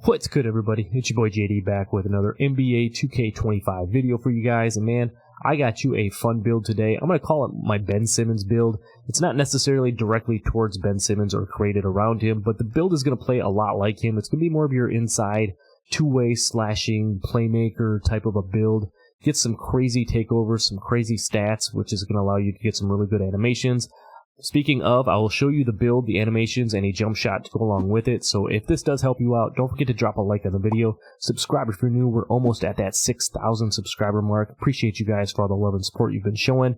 What's good, everybody? It's your boy JD back with another NBA 2K25 video for you guys. And man, I got you a fun build today. I'm going to call it my Ben Simmons build. It's not necessarily directly towards Ben Simmons or created around him, but the build is going to play a lot like him. It's going to be more of your inside, two-way slashing, playmaker type of a build. Get some crazy takeovers, some crazy stats, which is going to allow you to get some really good animations. Speaking of, I will show you the build, the animations, and a jump shot to go along with it. So if this does help you out, don't forget to drop a like on the video. Subscribe if you're new. We're almost at that 6,000 subscriber mark. Appreciate you guys for all the love and support you've been showing.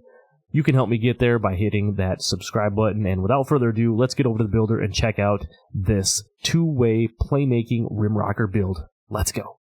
You can help me get there by hitting that subscribe button. And without further ado, let's get over to the builder and check out this two-way playmaking rim rocker build. Let's go.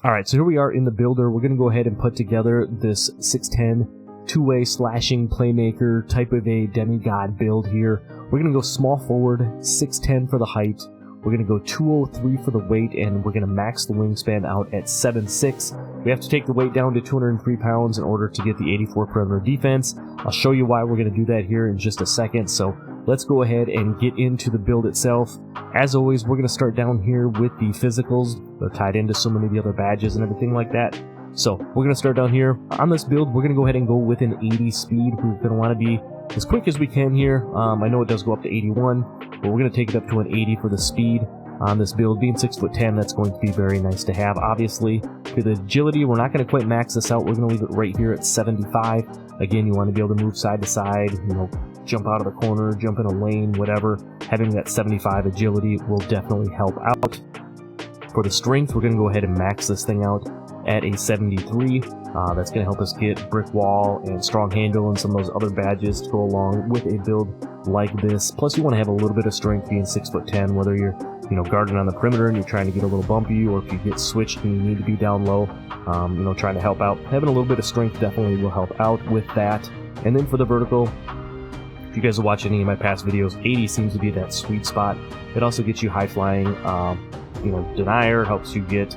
Alright, so here we are in the builder. We're going to go ahead and put together this 6'10", two-way slashing playmaker type of a demigod build here. We're going to go small forward, 6'10" for the height. We're going to go 203 for the weight, and we're going to max the wingspan out at 7'6". We have to take the weight down to 203 pounds in order to get the 84 perimeter defense. I'll show you why we're going to do that here in just a second. So let's go ahead and get into the build itself. As always, we're going to start down here with the physicals. They're tied into so many of the other badges and everything like that. So we're going to start down here. On this build, we're going to go ahead and go with an 80 speed. We're going to want to be as quick as we can here. I know it does go up to 81, but we're going to take it up to an 80 for the speed on this build. Being 6'10", that's going to be very nice to have. Obviously, for the agility, we're not going to quite max this out. We're going to leave it right here at 75. Again, you want to be able to move side to side, jump out of the corner, jump in a lane, whatever. Having that 75 agility will definitely help out. For the strength, we're going to go ahead and max this thing out at a 73. That's going to help us get brick wall and strong handle and some of those other badges to go along with a build like this. Plus, you want to have a little bit of strength being 6'10", whether you're guarding on the perimeter and you're trying to get a little bumpy, or if you get switched and you need to be down low, trying to help out. Having a little bit of strength definitely will help out with that. And then for the vertical, if you guys have watched any of my past videos, 80 seems to be that sweet spot. It also gets you high flying, denier, helps you get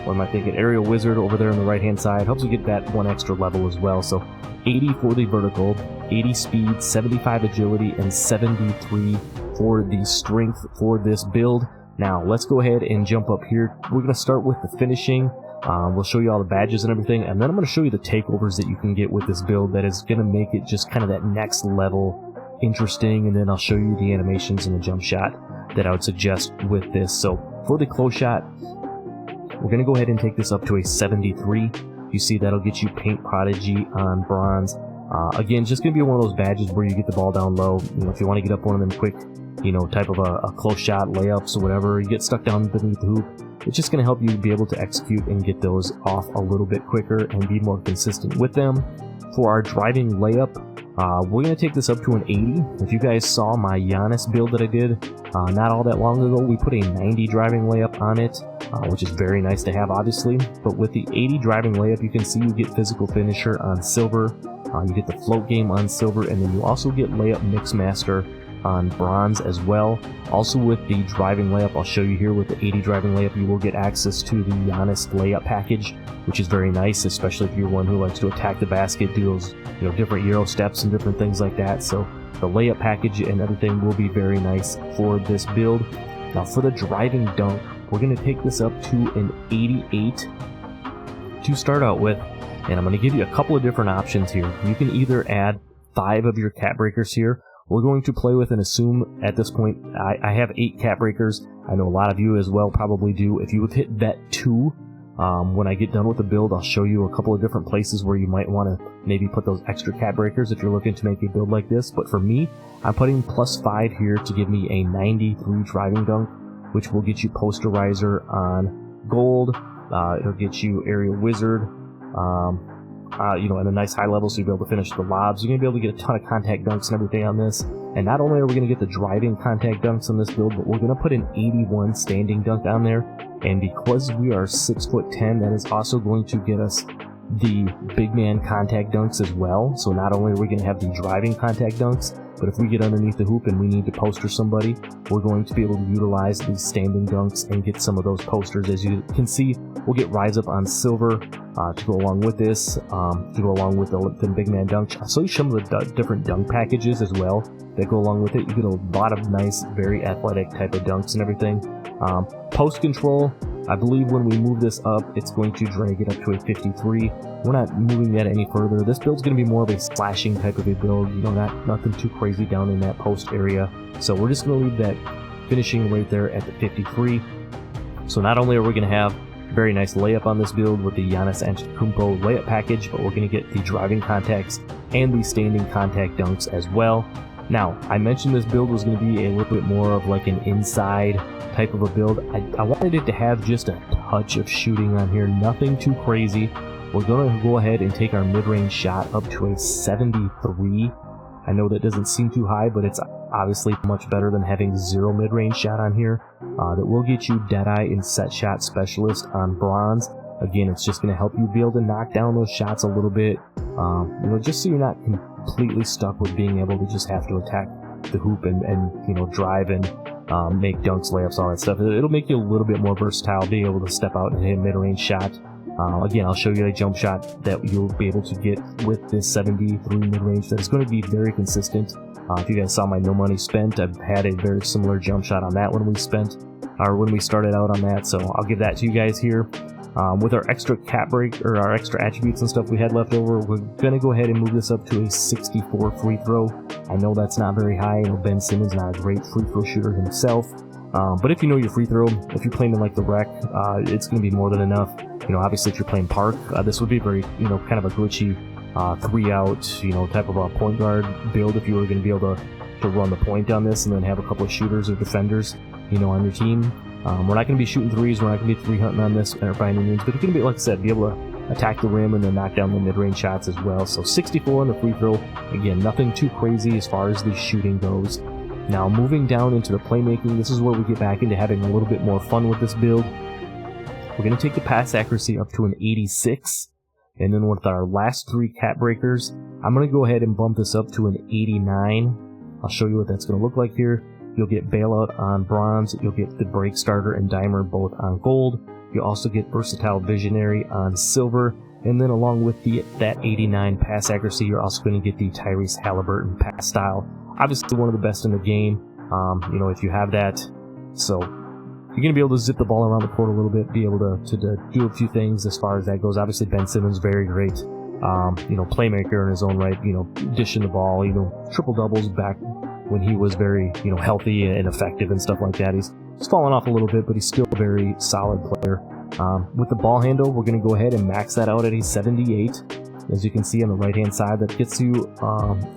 aerial wizard over there on the right hand side, helps you get that one extra level as well. So 80 for the vertical, 80 speed, 75 agility, and 73 for the strength for this build. Now let's go ahead and jump up here. We're going to start with the finishing. We'll show you all the badges and everything, and then I'm going to show you the takeovers that you can get with this build that is going to make it just kind of that next level interesting, and then I'll show you the animations and the jump shot that I would suggest with this. So for the close shot, we're going to go ahead and take this up to a 73. You see that'll get you Paint Prodigy on bronze. Again, just going to be one of those badges where you get the ball down low. If you want to get up one of them quick, type of a close shot, layups or whatever, you get stuck down beneath the hoop. It's just going to help you be able to execute and get those off a little bit quicker and be more consistent with them. For our driving layup, we're going to take this up to an 80. If you guys saw my Giannis build that I did not all that long ago, we put a 90 driving layup on it, which is very nice to have, obviously. But with the 80 driving layup, you can see you get physical finisher on silver, you get the float game on silver, and then you also get layup mix master on bronze as well. Also with the driving layup, I'll show you here with the 80 driving layup, you will get access to the Giannis layup package, which is very nice, especially if you're one who likes to attack the basket, do those different Euro steps and different things like that. So the layup package and everything will be very nice for this build. Now for the driving dunk, we're going to take this up to an 88 to start out with, and I'm going to give you a couple of different options here. You can either add 5 of your cap breakers here. We're going to play with and assume at this point I have 8 cap breakers. I know a lot of you as well probably do. If you would hit vet 2, when I get done with the build, I'll show you a couple of different places where you might want to maybe put those extra cap breakers if you're looking to make a build like this. But for me, I'm putting +5 here to give me a 93 driving dunk, which will get you posterizer on gold. It'll get you aerial wizard, at a nice high level, so you'll be able to finish the lobs. You're going to be able to get a ton of contact dunks and everything on this. And not only are we going to get the driving contact dunks on this build, but we're going to put an 81 standing dunk on there. And because we are 6'10", that is also going to get us the big man contact dunks as well. So not only are we going to have the driving contact dunks, but if we get underneath the hoop and we need to poster somebody, we're going to be able to utilize these standing dunks and get some of those posters. As you can see, we'll get Rise Up on silver to go along with this, to go along with the big man dunk. I'll show you some of the different dunk packages as well that go along with it. You get a lot of nice, very athletic type of dunks and everything. Post control, I believe when we move this up, it's going to drag it up to a 53. We're not moving that any further. This build's going to be more of a slashing type of a build, you know, nothing too crazy down in that post area. So we're just going to leave that finishing right there at the 53. So not only are we going to have very nice layup on this build with the Giannis Antetokounmpo layup package, but we're going to get the driving contacts and the standing contact dunks as well. Now, I mentioned this build was going to be a little bit more of like an inside type of a build. I wanted it to have just a touch of shooting on here, nothing too crazy. We're going to go ahead and take our mid-range shot up to a 73. I know that doesn't seem too high, but it's obviously much better than having 0 mid-range shot on here. That will get you Deadeye and Set Shot Specialist on bronze. Again, it's just going to help you be able to knock down those shots a little bit, you know, just so you're not completely stuck with being able to just have to attack the hoop and you know, drive and make dunks, layups, all that stuff. It'll make you a little bit more versatile, being able to step out and hit a mid-range shot. Again, I'll show you a jump shot that you'll be able to get with this 73 mid-range that is going to be very consistent. If you guys saw my no money spent, I've had a very similar jump shot on that when we started out on that, so I'll give that to you guys here. With our extra cap break, or our extra attributes and stuff we had left over, we're going to go ahead and move this up to a 64 free throw. I know that's not very high. You know, Ben Simmons not a great free throw shooter himself. But if you know your free throw, if you're playing in like the rec, it's going to be more than enough. You know, obviously if you're playing park, this would be very, you know, kind of a glitchy 3-out, you know, type of a point guard build if you were going to be able to run the point on this and then have a couple of shooters or defenders, you know, on your team. We're not going to be shooting threes. We're not going to be 3-hunting on this by any means, but you're going to be, like I said, be able to attack the rim and then knock down the mid-range shots as well. So 64 on the free throw. Again, nothing too crazy as far as the shooting goes. Now, moving down into the playmaking, this is where we get back into having a little bit more fun with this build. We're going to take the pass accuracy up to an 86. And then with our last 3 cap breakers, I'm going to go ahead and bump this up to an 89. I'll show you what that's going to look like here. You'll get Bailout on bronze. You'll get the Break Starter and Dimer both on gold. You'll also get Versatile Visionary on silver. And then along with that 89 pass accuracy, you're also going to get the Tyrese Halliburton pass style. Obviously one of the best in the game, you know, if you have that. So you're going to be able to zip the ball around the court a little bit, be able to do a few things as far as that goes. Obviously Ben Simmons, very great, you know, playmaker in his own right, you know, dishing the ball, you know, triple doubles back when he was very, you know, healthy and effective and stuff like that. He's fallen off a little bit, but he's still a very solid player. With the ball handle, we're going to go ahead and max that out at a 78. As you can see on the right hand side, that gets you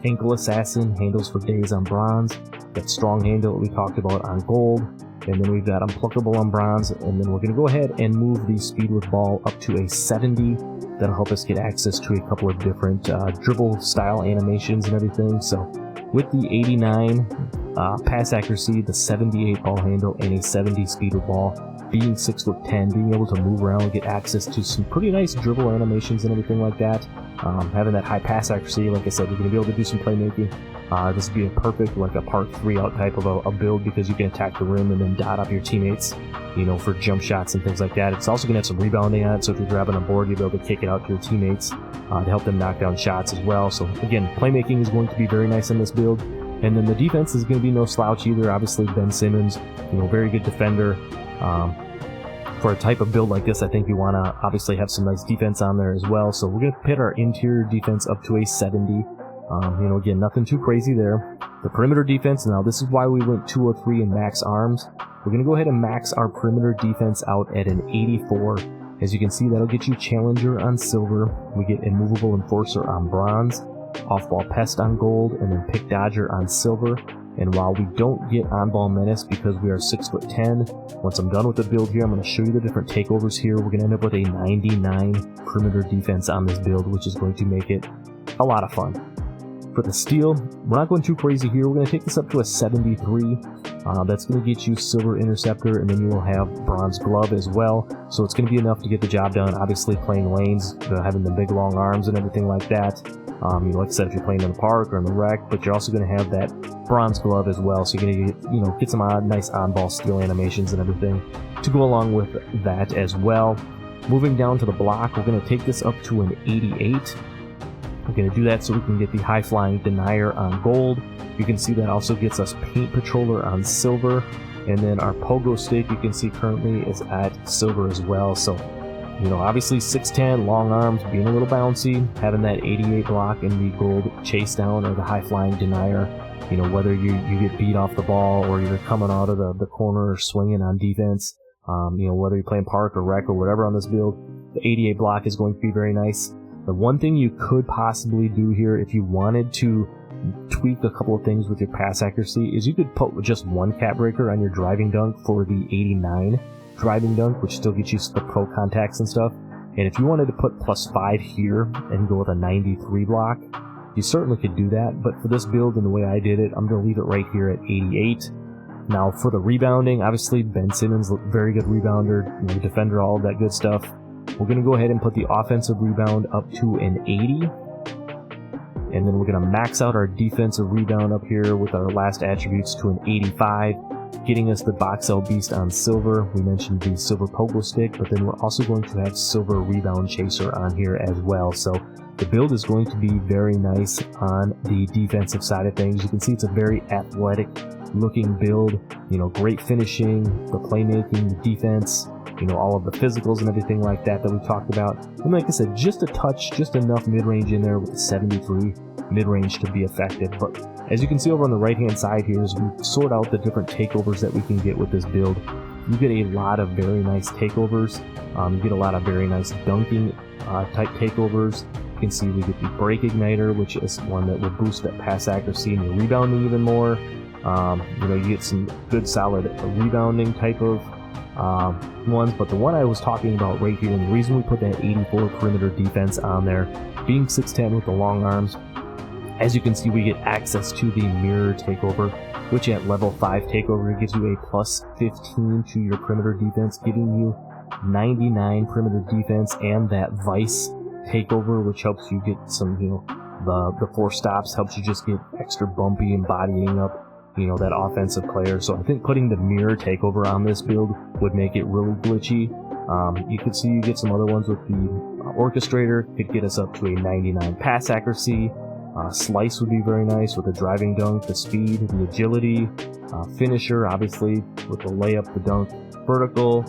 Ankle Assassin, handles for days on bronze, that strong handle that we talked about on gold, and then we've got Unpluckable on bronze, and then we're going to go ahead and move the speed with ball up to a 70. That'll help us get access to a couple of different dribble style animations and everything. So with the 89 pass accuracy, the 78 ball handle, and a 70 speed with ball, being 6'10", being able to move around and get access to some pretty nice dribble animations and everything like that. Having that high pass accuracy, like I said, you're going to be able to do some playmaking. This would be a perfect, like a park 3-out type of a build, because you can attack the rim and then dot up your teammates, you know, for jump shots and things like that. It's also going to have some rebounding on it, so if you're grabbing a board, you'll be able to kick it out to your teammates to help them knock down shots as well. So again, playmaking is going to be very nice in this build. And then the defense is going to be no slouch either. Obviously, Ben Simmons, you know, very good defender. For a type of build like this, I think you want to obviously have some nice defense on there as well. So we're going to pit our interior defense up to a 70. You know, again, nothing too crazy there. The perimeter defense, now this is why we went 203 in max arms. We're going to go ahead and max our perimeter defense out at an 84. As you can see, that'll get you Challenger on silver. We get Immovable Enforcer on bronze, Off-Ball Pest on gold, and then Pick Dodger on silver. And while we don't get On-Ball Menace because we are 6'10", once I'm done with the build here, I'm going to show you the different takeovers here. We're going to end up with a 99 perimeter defense on this build, which is going to make it a lot of fun. For the steal, we're not going too crazy here. We're going to take this up to a 73. That's going to get you silver interceptor, and then you will have bronze glove as well. So it's going to be enough to get the job done. Obviously, playing lanes, having the big long arms and everything like that. Like I said, if you're playing in the park or in the rec, but you're also going to have that bronze glove as well. So you're going to get some nice on-ball steal animations and everything to go along with that as well. Moving down to the block, we're going to take this up to an 88. We're going to do that so we can get the high flying denier on gold. You can see that also gets us paint patroller on silver, and then our pogo stick you can see currently is at silver as well. So obviously 6'10", long arms, being a little bouncy, having that 88 block and the gold chase down or the high flying denier. Whether you get beat off the ball or you're coming out of the corner or swinging on defense, whether you're playing park or rec or whatever on this build, the 88 block is going to be very nice. The one thing you could possibly do here if you wanted to tweak a couple of things with your pass accuracy is you could put just one cap breaker on your driving dunk for the 89 driving dunk, which still gets you the pro contacts and stuff. And if you wanted to put +5 here and go with a 93 block, you certainly could do that. But for this build and the way I did it, I'm going to leave it right here at 88. Now for the rebounding, obviously Ben Simmons, very good rebounder, defender, all of that good stuff. We're going to go ahead and put the offensive rebound up to an 80. And then we're going to max out our defensive rebound up here with our last attributes to an 85, getting us the box out beast on silver. We mentioned the silver pogo stick, but then we're also going to have silver rebound chaser on here as well. So the build is going to be very nice on the defensive side of things. You can see it's a very athletic looking build, great finishing, the playmaking, the defense, all of the physicals and everything like that we talked about. And like I said, just a touch, just enough mid-range in there with the 73 mid-range to be effective. But as you can see over on the right-hand side here, as we sort out the different takeovers that we can get with this build, you get a lot of very nice takeovers. You get a lot of very nice dunking type takeovers. You can see we get the break igniter, which is one that will boost that pass accuracy and your rebounding even more. You get some good solid rebounding type of ones, but the one I was talking about right here, and the reason we put that 84 perimeter defense on there, being 6'10" with the long arms, as you can see we get access to the mirror takeover, which at level 5 takeover gives you a +15 to your perimeter defense, giving you 99 perimeter defense, and that vice takeover, which helps you get some, the 4 stops, helps you just get extra bumpy and bodying up that offensive player. So I think putting the mirror takeover on this build would make it really glitchy. You could see you get some other ones with the orchestrator, could get us up to a 99 pass accuracy. Slice would be very nice with the driving dunk, the speed, the agility. Finisher, obviously, with the layup, the dunk, vertical.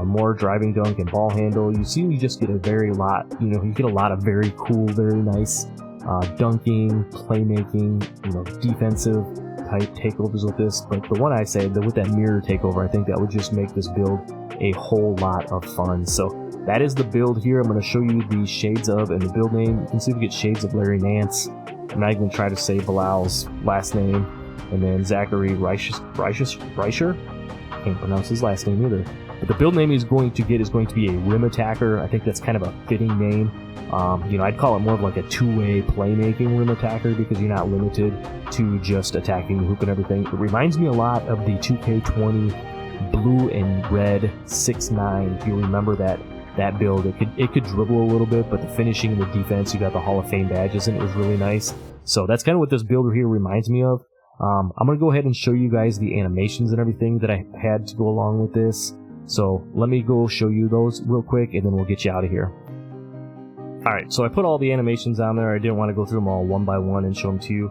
More driving dunk and ball handle. You see, you just get you get a lot of very cool, very nice dunking, playmaking, defensive type takeovers with this. But the one I say that with that mirror takeover, I think that would just make this build a whole lot of fun. So that is the build here. I'm going to show you the shades of and the build name. You can see we get shades of Larry Nance. I'm not even going to try to say Bilal's last name. And then Zachary Reicher. Can't pronounce his last name either. But the build name he's going to get is going to be a rim attacker. I think that's kind of a fitting name. I'd call it more of like a two-way playmaking rim attacker because you're not limited to just attacking the hoop and everything. It reminds me a lot of the 2K20 blue and red 6'9". If you remember that build, it could dribble a little bit, but the finishing and the defense, you got the Hall of Fame badges, and it was really nice. So that's kind of what this build here reminds me of. I'm going to go ahead and show you guys the animations and everything that I had to go along with this. So let me go show you those real quick, and then we'll get you out of here. Alright, so I put all the animations on there. I didn't want to go through them all one by one and show them to you.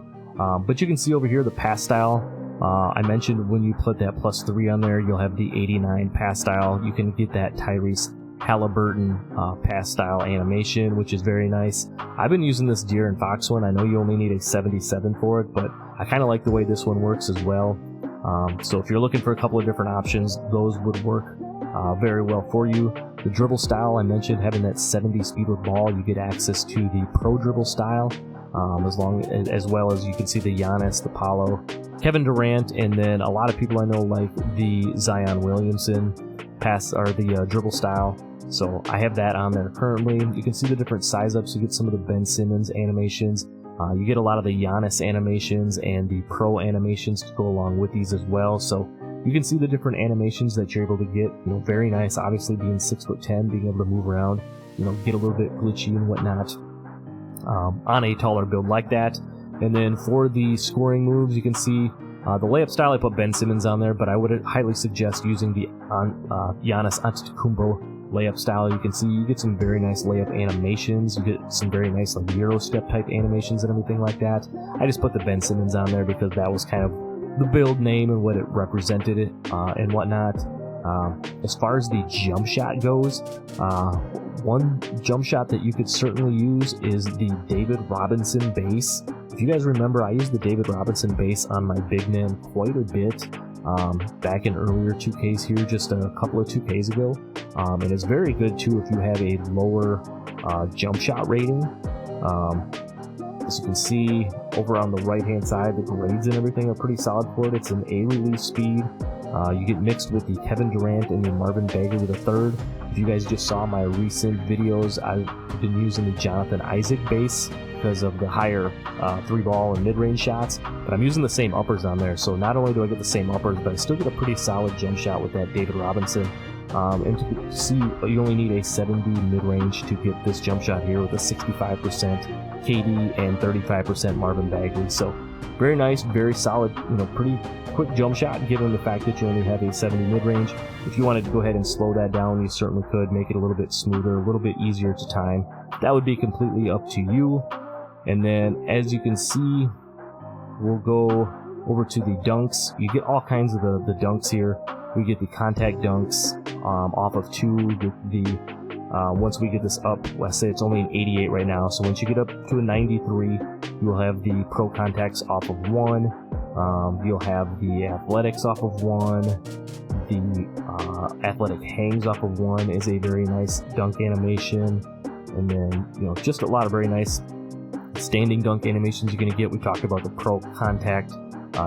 But you can see over here the pass style. I mentioned when you put that +3 on there, you'll have the 89 pass style. You can get that Tyrese Halliburton pass style animation, which is very nice. I've been using this Deer and Fox one. I know you only need a 77 for it, but I kind of like the way this one works as well. So if you're looking for a couple of different options, those would work very well for you. The dribble style, I mentioned having that 70 speed with ball, you get access to the pro dribble style, as well as you can see the Giannis, the Paolo, Kevin Durant, and then a lot of people I know like the Zion Williamson pass or the dribble style. So I have that on there currently. You can see the different size ups. You get some of the Ben Simmons animations. You get a lot of the Giannis animations and the pro animations to go along with these as well. So you can see the different animations that you're able to get. Very nice. Obviously, being 6'10", being able to move around, get a little bit glitchy and whatnot on a taller build like that. And then for the scoring moves, you can see the layup style. I put Ben Simmons on there, but I would highly suggest using the Giannis Antetokounmpo layup style. You can see you get some very nice layup animations. You get some very nice like Euro step type animations and everything like that. I just put the Ben Simmons on there because that was kind of the build name and what it represented and whatnot. As far as the jump shot goes, one jump shot that you could certainly use is the David Robinson base. If you guys remember, I used the David Robinson base on my big man quite a bit back in earlier 2Ks here, just a couple of 2Ks ago. And it's very good too if you have a lower jump shot rating. As you can see over on the right hand side, the grades and everything are pretty solid for it. It's an A release speed. You get mixed with the Kevin Durant and the Marvin Bagley III. If you guys just saw my recent videos, I've been using the Jonathan Isaac base because of the higher 3-ball and mid-range shots, but I'm using the same uppers on there. So not only do I get the same uppers, but I still get a pretty solid jump shot with that David Robinson. And to see, you only need a 70 mid-range to get this jump shot here with a 65% KD and 35% Marvin Bagley. So very nice, very solid, pretty quick jump shot given the fact that you only have a 70 mid-range. If you wanted to go ahead and slow that down, you certainly could make it a little bit smoother, a little bit easier to time. That would be completely up to you. And then as you can see, we'll go over to the dunks. You get all kinds of the dunks here. We get the contact dunks off of 2. We get the once we get this up, let's say it's only an 88 right now, so once you get up to a 93, you'll have the pro contacts off of 1. You'll have the athletics off of 1. The athletic hangs off of 1 is a very nice dunk animation. And then, just a lot of very nice standing dunk animations you're going to get. We talked about the pro contact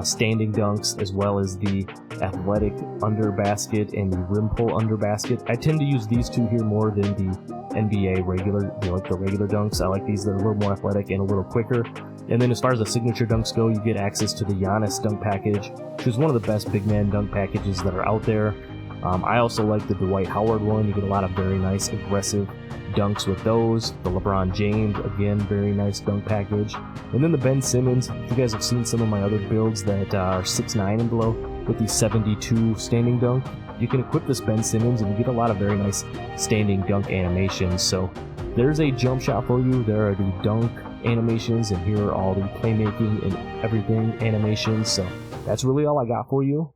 standing dunks, as well as the athletic under basket and the rim pull under basket. I tend to use these two here more than the NBA regular, like the regular dunks. I like these that are a little more athletic and a little quicker. And then as far as the signature dunks go, you get access to the Giannis dunk package, which is one of the best big man dunk packages that are out there. I also like the Dwight Howard one. You get a lot of very nice aggressive dunks with those. The LeBron James, again, very nice dunk package. And then the Ben Simmons. If you guys have seen some of my other builds that are 6'9" and below with the 72 standing dunk, you can equip this Ben Simmons and you get a lot of very nice standing dunk animations. So there's a jump shot for you. There are the dunk animations, and here are all the playmaking and everything animations. So that's really all I got for you.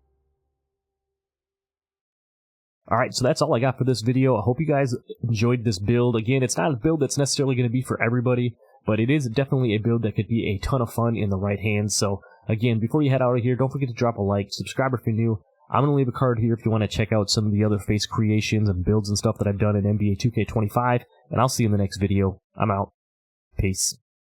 Alright, so that's all I got for this video. I hope you guys enjoyed this build. Again, it's not a build that's necessarily going to be for everybody, but it is definitely a build that could be a ton of fun in the right hands. So again, before you head out of here, don't forget to drop a like, subscribe if you're new. I'm going to leave a card here if you want to check out some of the other face creations and builds and stuff that I've done in NBA 2K25, and I'll see you in the next video. I'm out. Peace.